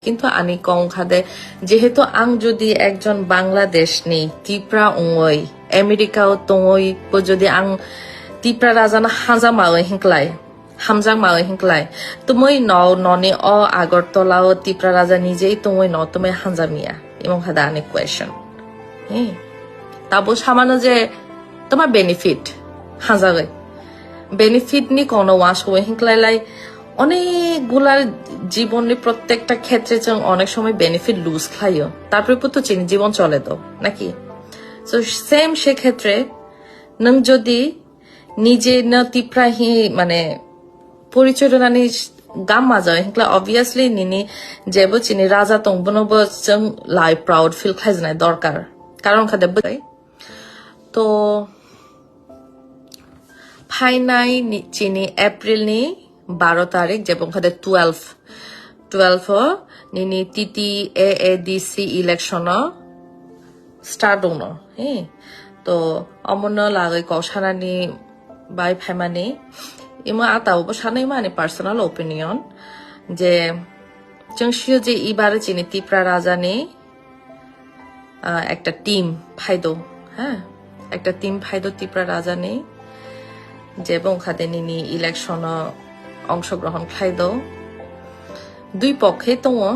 কিন্তু আনি কং খাদে যেহেতু আং যদি একজন বাংলাদেশ নেই ত্রিপুরা ওই আমেরিকাও তোই যদি আং ত্রিপুরা রাজানা হাজা মাওয়ে হিংকলাই হামজাং মাওয়ে হিংকলাই তুমি ননি অ আগরতলাও ত্রিপুরা রাজা নিজেই তুমি তুমি হানজামিয়া এবং খাদা আনি কোয়েশন হ্যাঁ তাবো সামান্য যে তোমার বেনিফিট হাজাগে বেনিফিট নি কোনো ওয়াশ হয়ে হিংকলাই অনেকগুলার জীবনের প্রত্যেকটা ক্ষেত্রে অনেক সময় বেনিফিট লুজ খাইও তারপরে তো চিনি জীবন চলে তো নাকি তো সেম সেক্ষেত্রে নং যদি নিজে না তিপ্রাহি মানে পরিচয় নানি গাম মাজাও হিংকলা অবভিয়াসলি নিনি যেবো চিনি রাজা তংবনব जों লাই প্রাউড ফিল খাইজনাই দরকার কারণ খাদে তো ফাইনাই চিনি এপ্রিল নি 12 তারিখ যেবং খাদে 12 নিনি টিটি এএডিসি ইলেকশন স্টার্ট হনো হ্যাঁ তো অমন লাগে কৌশানানি বাই ফেমানি ইমা আতাও সানাই মানে পার্সোনাল ওপিনিয়ন যে जोंसियो যে এবারে চিনি ত্রিপুরা রাজানি একটা টিম ফাইদো হ্যাঁ একটা টিম ফাইদো ত্রিপুরা রাজানি যেবং খাদে নিনি ইলেকশন অংশগ্রহণ খাইদো দুই পক্ষে তো